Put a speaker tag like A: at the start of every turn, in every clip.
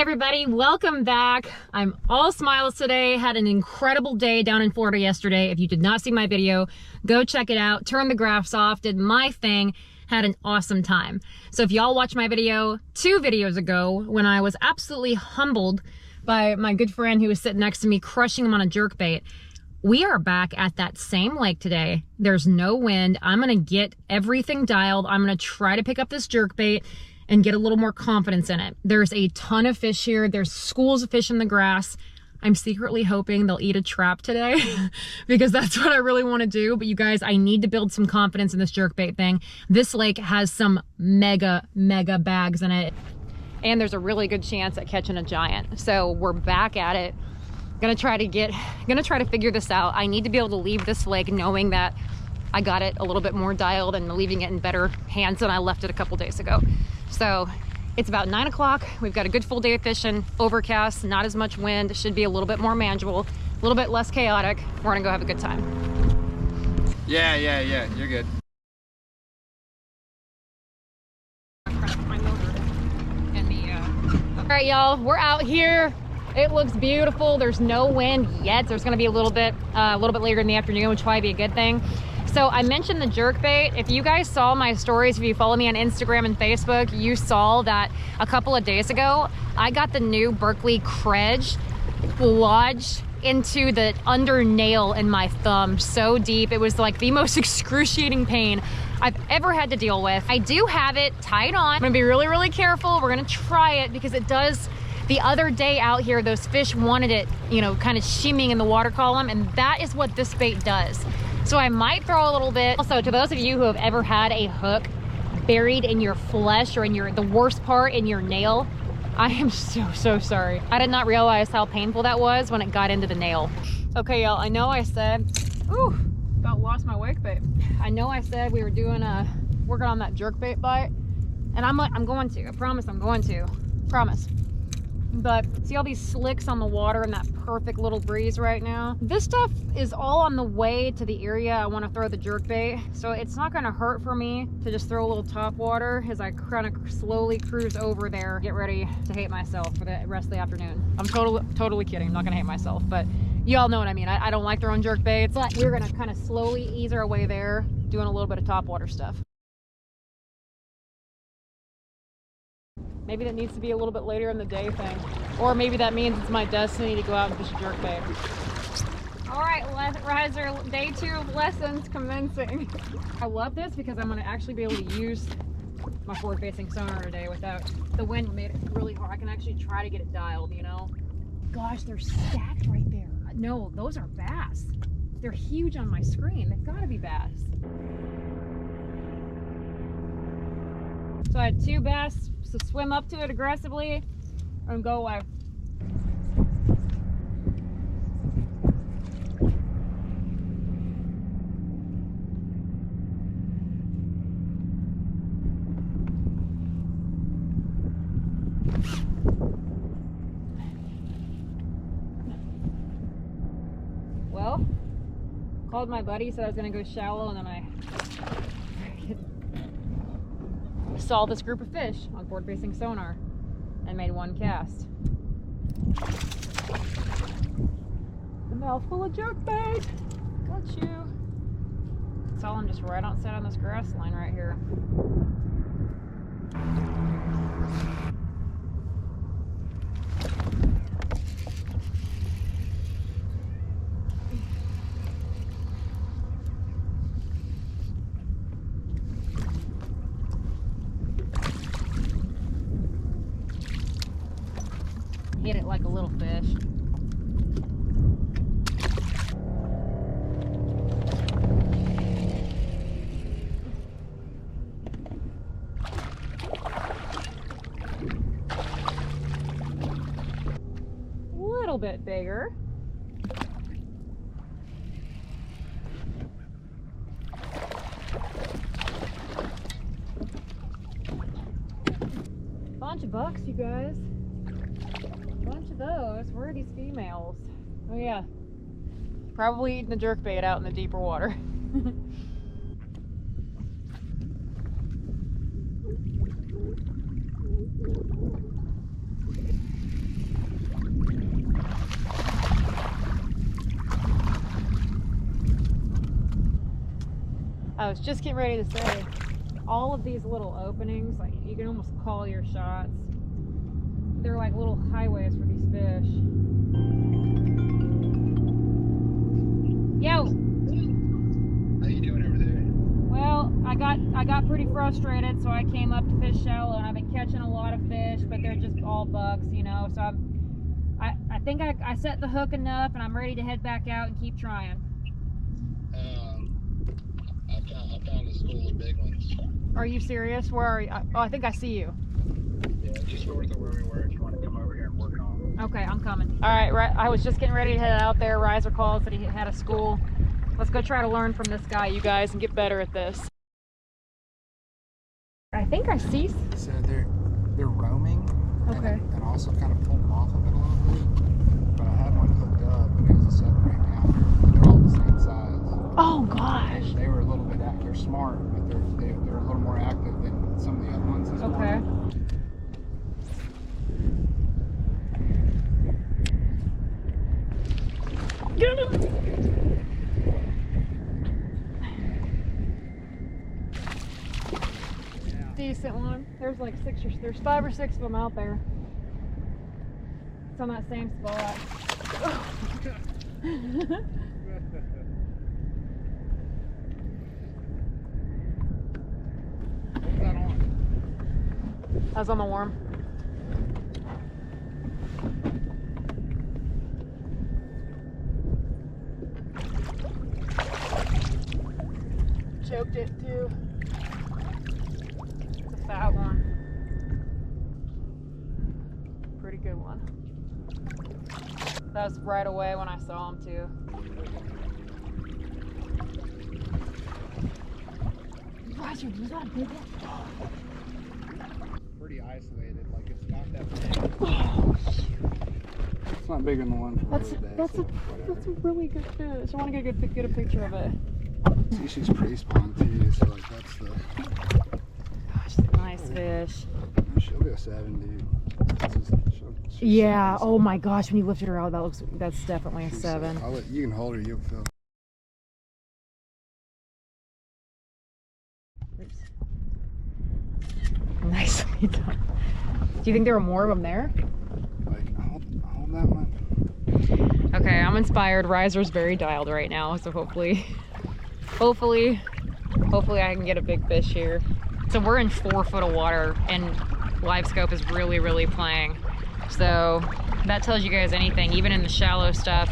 A: Hey everybody, welcome back. I'm all smiles today. Had an incredible day down in Florida yesterday. If you did not see my video, go check it out. Turn the graphs off, did my thing, had an awesome time. So if y'all watched my video 2 videos ago when I was absolutely humbled by my good friend who was sitting next to me crushing him on a jerkbait, we are back at that same lake today. There's no wind. I'm gonna get everything dialed. I'm gonna try to pick up this jerkbait and get a little more confidence in it. There's a ton of fish here. There's schools of fish in the grass. I'm secretly hoping they'll eat a trap today because that's what I really want to do. But you guys, I need to build some confidence in this jerkbait thing. This lake has some mega bags in it. And there's a really good chance at catching a giant. So we're back at it. Gonna try to figure this out. I need to be able to leave this lake knowing that I got it a little bit more dialed and leaving it in better hands than I left it a couple days ago. So it's about 9 o'clock. We've got a good full day of fishing, overcast, not as much wind. It should be a little bit more manageable, a little bit less chaotic. We're gonna go have a good time.
B: Yeah, you're good.
A: All right, y'all, we're out here. It looks beautiful. There's no wind yet. There's gonna be a little bit later in the afternoon, which will probably be a good thing. So I mentioned the jerkbait. If you guys saw my stories, if you follow me on Instagram and Facebook, you saw that a couple of days ago, I got the new Berkley Credge lodged into the under nail in my thumb so deep. It was like the most excruciating pain I've ever had to deal with. I do have it tied on. I'm gonna be really careful. We're gonna try it because it does. The other day out here, those fish wanted it, you know, kind of shimmying in the water column, and that is what this bait does. So I might throw a little bit. Also, to those of you who have ever had a hook buried in your flesh or in the worst part in your nail, I am so sorry. I did not realize how painful that was when it got into the nail. Okay, y'all, I know I said, ooh, about lost my wake bait. I know I said we were doing working on that jerkbait bite, and I'm going to. I promise I'm going to. Promise. But see all these slicks on the water and that perfect little breeze right now? This stuff is all on the way to the area I want to throw the jerkbait, so it's not going to hurt for me to just throw a little top water as I kind of slowly cruise over there, get ready to hate myself for the rest of the afternoon. I'm totally kidding. I'm not going to hate myself, but you all know what I mean. I don't like throwing jerkbaits, but we're going to kind of slowly ease our way there, doing a little bit of top water stuff. Maybe that needs to be a little bit later in the day thing. Or maybe that means it's my destiny to go out and fish a jerkbait. All right, riser, day 2 of lessons commencing. I love this because I'm gonna actually be able to use my forward-facing sonar today without the wind made it really hard. I can actually try to get it dialed, you know? Gosh, they're stacked right there. No, those are bass. They're huge on my screen. They've gotta be bass. So I had 2 bass, so swim up to it aggressively and go away. Well, called my buddy, said I was gonna go shallow, and then I saw this group of fish on forward-facing sonar and made 1 cast. A mouthful of jerkbait. Got you. Saw him just right outside on this grass line right here. Hit it like a little fish. A little bit bigger. Bunch of bucks, you guys. Bunch of those. Where are these females? Oh yeah, probably eating the jerkbait out in the deeper water. was just getting ready to say, all of these little openings, like you can almost call your shots. They're like little highways for these fish. Yo.
B: How you doing over there?
A: Well, I got pretty frustrated, so I came up to fish shallow, and I've been catching a lot of fish, but they're just all bucks, you know. So I think I set the hook enough, and I'm ready to head back out and keep trying.
B: I found a school of big ones.
A: Are you serious? Where are you? Oh, I think I see you.
B: Yeah, just north of where we were. If you want to come over here and work on them.
A: Okay, I'm coming. All right, right. I was just getting ready to head out there. Riser called, said he had a school. Let's go try to learn from this guy, you guys, and get better at this. I think I see.
B: So they're roaming.
A: Okay.
B: And also kind of pull them off of it a little bit. But I had one hooked up, and it was a 7-ring pounder. They're all the same size.
A: Oh gosh.
B: They were a little bit. They're smart, but they're a little more active than some of the other ones this
A: Okay.
B: morning.
A: Get him! Decent one. There's like there's 5 or 6 of them out there. It's on that same spot.
B: What's that on?
A: I was on the worm. Choked it too. It's a fat one. Pretty good one. That was right away when I saw him too. Roger, was that a big one?
B: Pretty isolated, like it's not that big. Oh, it's not bigger than the one from the other day.
A: That's a really good fish. I want to get a picture of it.
B: See, she's pre-spawned too, so like that's the.
A: Gosh, nice fish.
B: She'll be a 7, dude. She's
A: Yeah.
B: 7,
A: Oh my gosh, when you lifted her out, that's definitely a
B: she's
A: 7.
B: I'll let you can hold her. You'll feel.
A: Oops. Nicely done. Do you think there were more of them there?
B: Like hold that one.
A: Okay, I'm inspired. Riser's very dialed right now, so hopefully I can get a big fish here. So we're in 4 foot of water, and live scope is really playing. So that tells you guys anything. Even in the shallow stuff,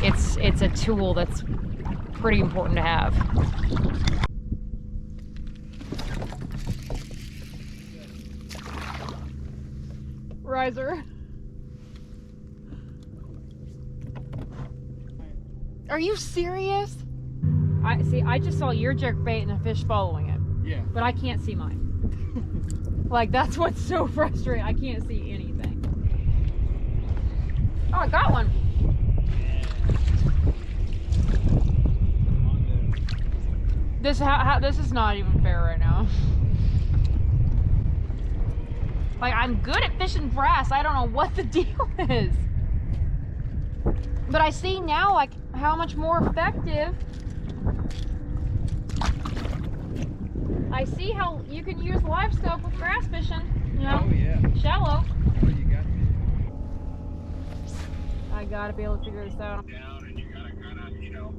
A: it's a tool that's pretty important to have. Riser. Are you serious? I just saw your jerk bait and a fish following it.
B: Yeah.
A: But I can't see mine. Like, that's what's so frustrating. I can't see anything. Oh, I got one. This is not even fair right now. Like, I'm good at fishing brass. I don't know what the deal is. But I see now, like, how much more effective. I see how you can use live scope with grass fishing, you know?
B: Oh yeah.
A: Shallow.
B: Oh, you got me.
A: I gotta be able to figure this out.
B: Down and you gotta kind of, you know.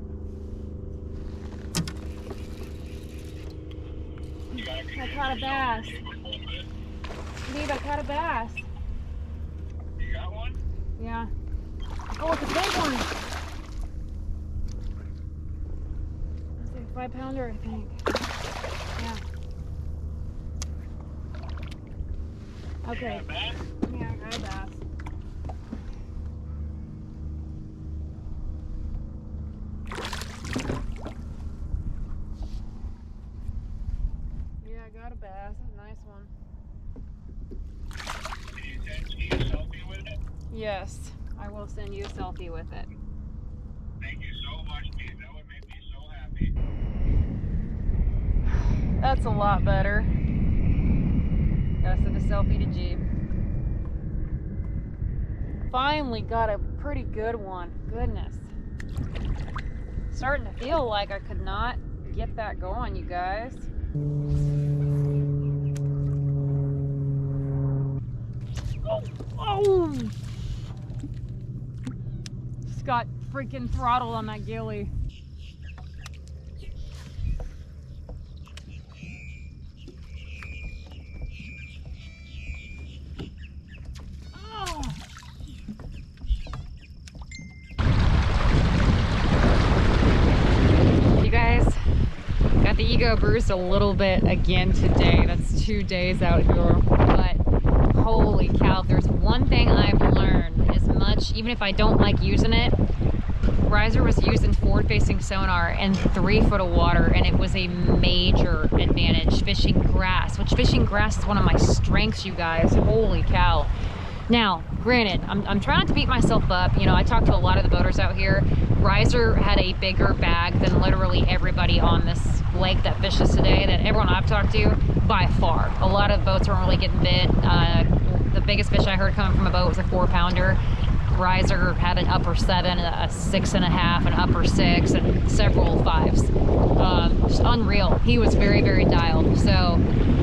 A: I caught a bass. Dude, I caught a bass.
B: You got one?
A: Yeah. Oh, it's a big one. It's like a 5-pounder, I think. Yeah. Okay. Yeah, I got a bass. Yeah, I got a bass. That's a nice one.
B: Can you send me a selfie with it?
A: Yes, I will send you a selfie with it.
B: Thank you so much, Pete. That would make me so happy.
A: That's a lot better. Gotta send a selfie to Jeep. Finally got a pretty good one. Goodness. Starting to feel like I could not get that going, you guys. Oh! Just got freaking throttle on that gilly. Got the ego bruised a little bit again today. That's 2 days out here, but holy cow, if there's one thing I've learned, as much, even if I don't like using it, Riser was used in forward-facing sonar and 3 foot of water, and it was a major advantage fishing grass, which fishing grass is one of my strengths, you guys. Holy cow. Now, granted, I'm trying not to beat myself up. You know, I talked to a lot of the boaters out here. Riser had a bigger bag than literally everybody on this lake that fishes today, that everyone I've talked to, by far. A lot of boats weren't really getting bit. The biggest fish I heard coming from a boat was a 4-pounder. Riser had an upper 7, a 6.5, an upper 6, and several 5s. Just unreal. He was very, very dialed. So,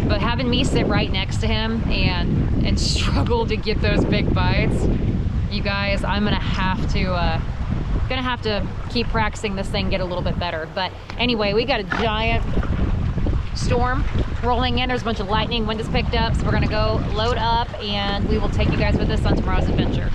A: but having me sit right next to him and struggle to get those big bites, you guys, I'm gonna have to keep practicing this thing, get a little bit better. But anyway, we got a giant storm rolling in. There's a bunch of lightning, wind has picked up, so we're gonna go load up and we will take you guys with us on tomorrow's adventure.